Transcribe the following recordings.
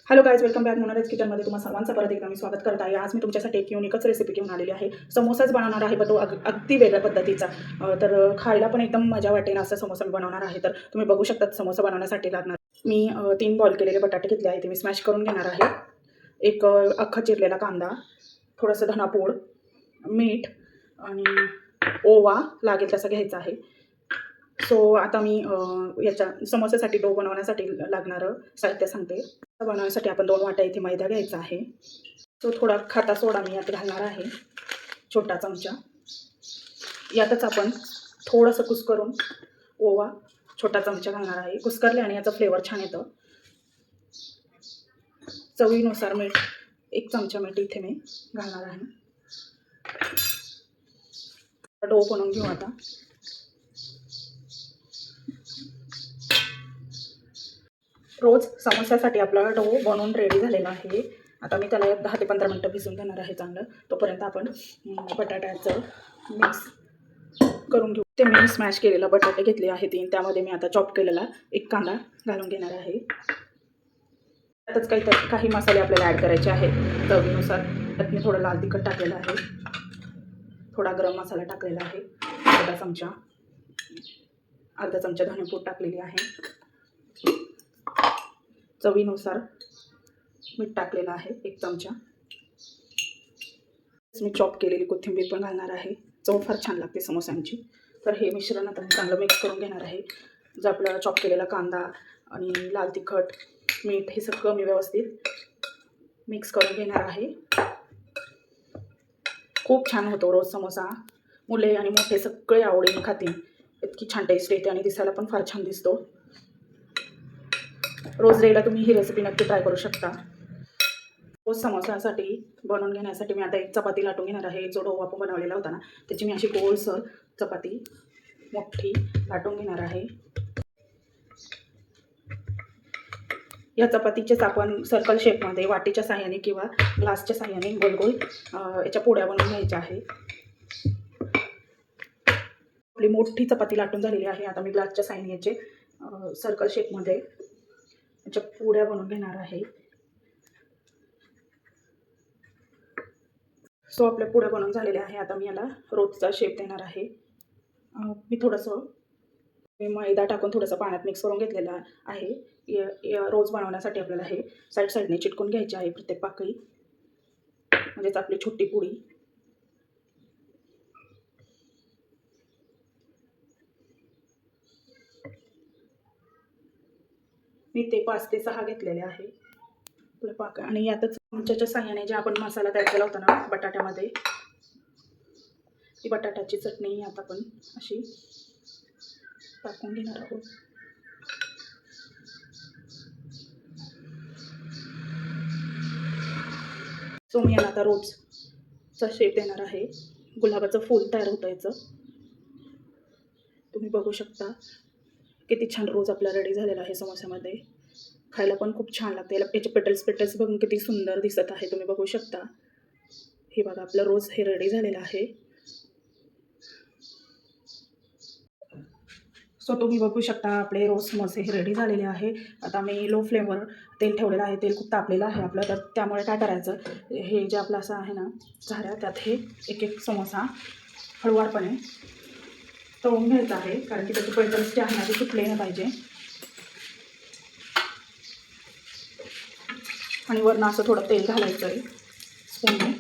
Hello guys, welcome back मोनालिस किचनमध्ये तुम्हा सर्वांचं परत एकदा मी स्वागत करत आहे. आज मी तुमच्यासाठी एक युनिकच रेसिपी घेऊन आलेली आहे. समोसाच बनवणार आहे, पण तो अगदी वेगळ्या पद्धतीचा. तर खायला पण एकदम मजा वाटेल असा समोसा मी बनवणार आहे. तर तुम्ही बघू शकता समोसा बनवण्यासाठी लागणार मी 3 बॉईल केलेले बटाटे घेतले आहे, ते मी स्मॅश करून घेणार आहे. एक अख्खा चिरलेला कांदा, थोडंसं धनापूड, मीठ आणि ओवा लागेल तसा घ्यायचा आहे. सो आता मी याच्या समोसासाठी डो बनवण्यासाठी लागणारं साहित्य सांगते. बनवण्यासाठी आपण 2 वाट्या इथे मैदा घ्यायचा आहे. तो थोडा खाता सोडा मी यात घालणार आहे, छोटा चमचा. यातच आपण थोडंसं कुस्करून ओवा छोटा चमचा घालणार आहे. कुस्करल्याने याचं फ्लेवर छान येतं. चवीनुसार मीठ, 1 चमचा मीठ इथे मी घालणार आहे. डो बनवून घेऊ आता. रोज समोस्यासाठी आपला डो बनवून रेडी झालेला आहे. आता मी त्याला 10 ते 15 मिनटं भिजवून घेणार आहे चांगलं. तोपर्यंत आपण बटाट्याचं मिक्स करून घेऊ. ते मी स्मॅश केलेला बटाटे घेतले आहे 3, त्यामध्ये मी आता चॉप केलेला 1 कांदा घालून घेणार आहे. त्यातच काही मसाले आपल्याला ॲड करायचे आहेत चवीनुसार. त्यात मी थोडं लाल तिखट टाकलेलं आहे, थोडा गरम मसाला टाकलेला आहे, अर्धा चमचा धनेपूड टाकलेली आहे, चवीनुसार मीठ टाकलेलं आहे 1 चमचा. मी चॉप केलेली कोथिंबीर पण घालणार आहे. चव फार छान लागते समोस्यांची. तर हे मिश्रण आता मी चांगलं मिक्स करून घेणार आहे. जो आपला चॉप केलेला कांदा आणि लाल तिखट, मीठ हे सगळं मी व्यवस्थित मिक्स करून घेणार आहे. खूप छान होतो रोज समोसा. मुले आणि मोठे सगळे आवडीने खातील. इतकी छान टेस्ट येते आणि दिसायला पण फार छान दिसतो. रोज डेला तुम्ही ही रेसिपी नक्की ट्राय करू शकता. रोज समोसासाठी बनवून घेण्यासाठी मी आता 1 चपाती लाटून घेणार आहे. जो डो आपण बनवलेला होता ना, त्याची मी अशी गोलसर चपाती मोठी लाटून घेणार आहे. या चपातीचेच आपण सर्कल शेपमध्ये वाटीच्या साह्याने किंवा ग्लासच्या साह्याने गोल गोल याच्या पोळ्या बनवून घ्यायच्या आहे. आपली मोठी चपाती लाटून झालेली आहे. आता मी ग्लासच्या साह्याने याचे सर्कल शेपमध्ये याच्या पोळ्या बनवून घेणार आहे. सो आपल्या पोळ्या बनवून झालेल्या आहे. आता मी याला रोजचा शेप देणार आहे. मी थोडंसं मैदा टाकून थोडंसं पाण्यात मिक्स करून घेतलेला आहे. रोज बनवण्यासाठी आपल्याला हे साईडने चिटकून घ्यायचे आहे प्रत्येक पाकळी, म्हणजेच आपली छोटी पुडी. मी ते 5 ते 6 घेतलेले आहे आपलं पाक. आणि यातच चमच्याच्या साह्याने जे आपण मसाला तयार केला होता ना बटाट्यामध्ये, ती बटाट्याची चटणी आता आपण अशी टाकून घेणार आहोत. सो मी याला आता रोजचा शेप देणार आहे. गुलाबाचं फूल तयार होतं याचं. तुम्ही बघू शकता किती छान रोज आपला रेडी झालेला आहे समोस्यामध्ये. खायला पण खूप छान लागते. याचे पेटल्स बघून किती सुंदर दिसत आहे, तुम्ही बघू शकता. हे बघा आपलं रोज हे रेडी झालेलं आहे. सो तुम्ही बघू शकता आपले रोज समोसे हे रेडी झालेले आहे. आता मी लो फ्लेमवर तेल ठेवलेलं आहे. तेल खूप तापलेलं आहे आपलं. तर त्यामुळे काय करायचं, हे जे आपलं असं आहे ना झाऱ्या, त्यात हे एक समोसा हळूवारपणे तळून घ्यायचा आहे, कारण की त्याचे पेटल्स जे आहे ना ते सुटले नाही पाहिजे. आणि वरनं असं थोडं तेल घालायचं आहे स्पूनने.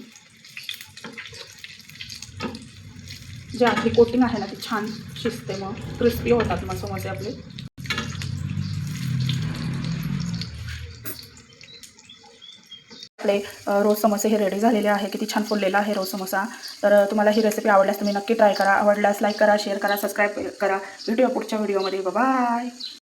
जे आपली कोटिंग आहे ना ती छान शिजते, मग क्रिस्पी होतात मग समोसे आपले. आपले रोज समोसे हे रेडी झालेले आहे. किती छान फुललेला आहे रोज समोसा. तर तुम्हाला ही रेसिपी आवडल्यास तुम्ही नक्की ट्राय करा. आवडल्यास लाईक करा, शेअर करा, सबस्क्राईब करा. भेटूया पुढच्या व्हिडिओमध्ये. बाय.